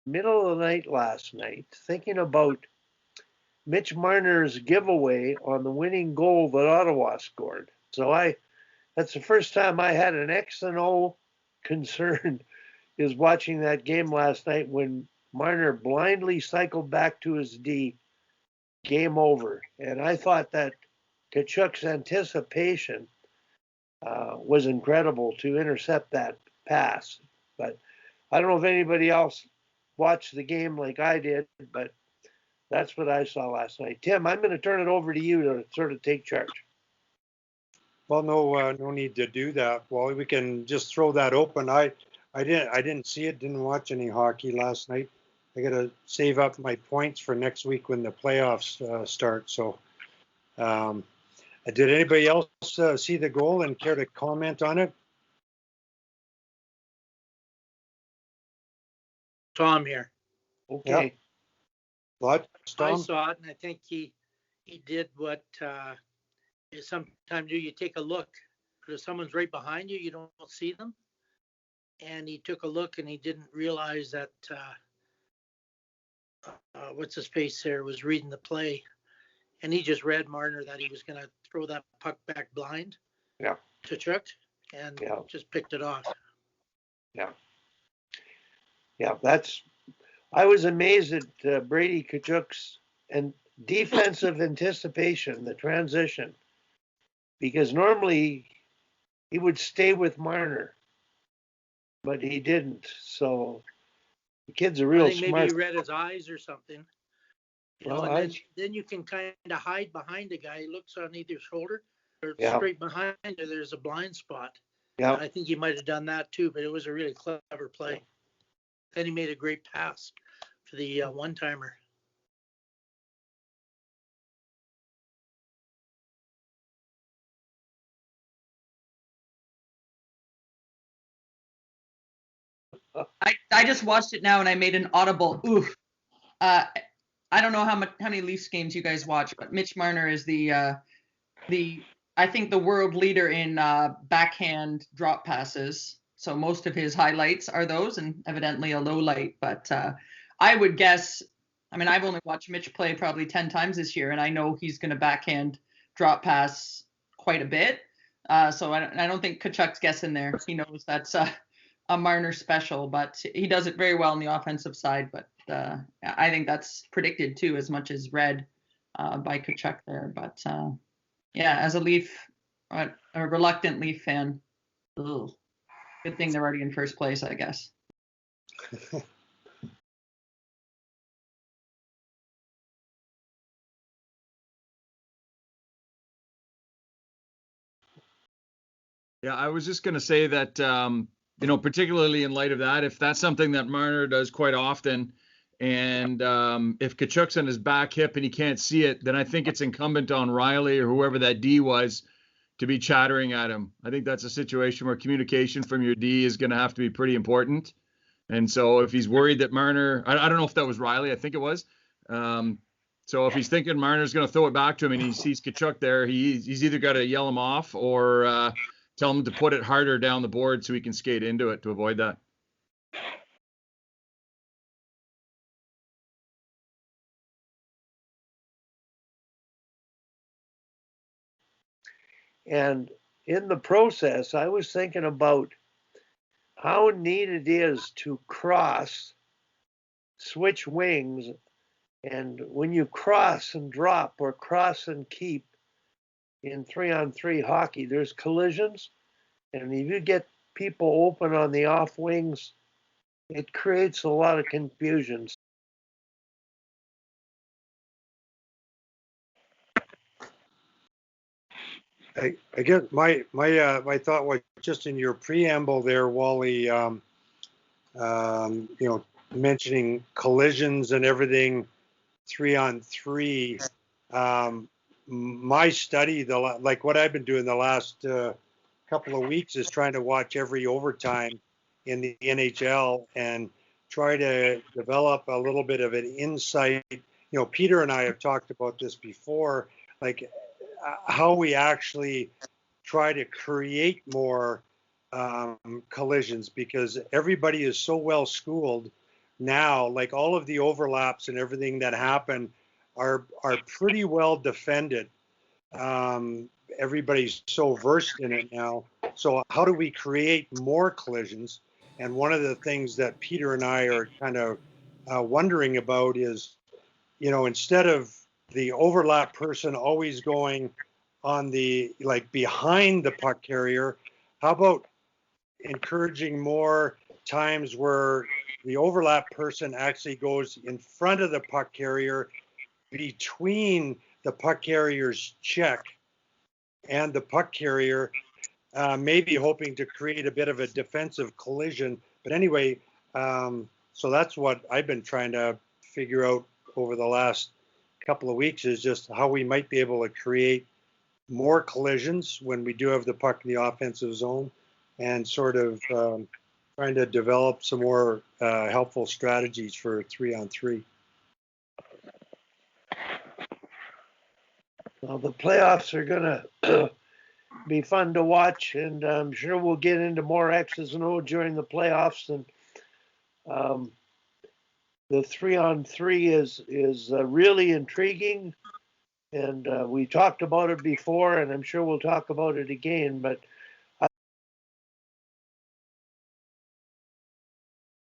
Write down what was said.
middle of the night last night thinking about Mitch Marner's giveaway on the winning goal that Ottawa scored. That's the first time I had an X and O concern is watching that game last night when Marner blindly cycled back to his D, game over. And I thought that Kachuk's anticipation was incredible to intercept that pass. But I don't know if anybody else watched the game like I did, but that's what I saw last night. Tim, I'm going to turn it over to you to sort of take charge. Well, no need to do that. Well, we can just throw that open. I didn't see it. Didn't watch any hockey last night. I got to save up my points for next week when the playoffs start. So, did anybody else see the goal and care to comment on it? Tom here. Okay. Yep. What? I Tom? saw it, and I think he did what you sometimes do. You take a look, because if someone's right behind you, you don't see them. And he took a look, and he didn't realize that what's his face there was reading the play, and he just read Marner that he was going to throw that puck back blind. Yeah. To Chuck, and just picked it off. Yeah. Yeah, I was amazed at Brady Kachuk's and defensive anticipation, the transition, because normally he would stay with Marner, but he didn't. So the kid's a real I think smart. maybe he read his eyes or something. Then you can kind of hide behind a guy. He looks on either shoulder or straight behind you. There's a blind spot. Yeah. I think he might have done that too, but it was a really clever play. Then he made a great pass for the one-timer. I just watched it now and I made an audible oof. I don't know how many Leafs games you guys watch, but Mitch Marner is the I think the world leader in backhand drop passes. So most of his highlights are those, and evidently a low light. But I would guess, I mean, I've only watched Mitch play probably 10 times this year, and I know he's going to backhand drop pass quite a bit. So I don't think Kachuk's guessing there. He knows that's a Marner special, but he does it very well on the offensive side. But I think that's predicted too, as much as read by Tkachuk there. But yeah, as a Leaf, a reluctant Leaf fan, good thing they're already in first place, I guess. Yeah, I was just going to say that, particularly in light of that, if that's something that Marner does quite often, and if Tkachuk's on his back hip and he can't see it, then I think it's incumbent on Riley or whoever that D was to be chattering at him. I think that's a situation where communication from your D is going to have to be pretty important. And so if he's worried that Marner, I don't know if that was Riley, I think it was. So if he's thinking Marner's going to throw it back to him and he sees Tkachuk there, he's either got to yell him off or tell him to put it harder down the board so he can skate into it to avoid that. And in the process, I was thinking about how neat it is to switch wings. And when you cross and drop or cross and keep in 3-on-3 hockey, there's collisions. And if you get people open on the off wings, it creates a lot of confusion. I guess my thought was just in your preamble there, Wally. Mentioning collisions and everything, 3-on-3. My study, like what I've been doing the last couple of weeks, is trying to watch every overtime in the NHL and try to develop a little bit of an insight. Peter and I have talked about this before, like how we actually try to create more collisions, because everybody is so well schooled now, like all of the overlaps and everything that happen are pretty well defended. Everybody's so versed in it now. So how do we create more collisions? And one of the things that Peter and I are kind of wondering about is, instead of the overlap person always going on the, like, behind the puck carrier, how about encouraging more times where the overlap person actually goes in front of the puck carrier, between the puck carrier's check and the puck carrier, maybe hoping to create a bit of a defensive collision. But anyway, so that's what I've been trying to figure out over the last couple of weeks, is just how we might be able to create more collisions when we do have the puck in the offensive zone, and sort of trying to develop some more helpful strategies for 3-on-3. Well, the playoffs are going to be fun to watch, and I'm sure we'll get into more X's and O's during the playoffs. And the 3-on-3 is really intriguing, and we talked about it before, and I'm sure we'll talk about it again. But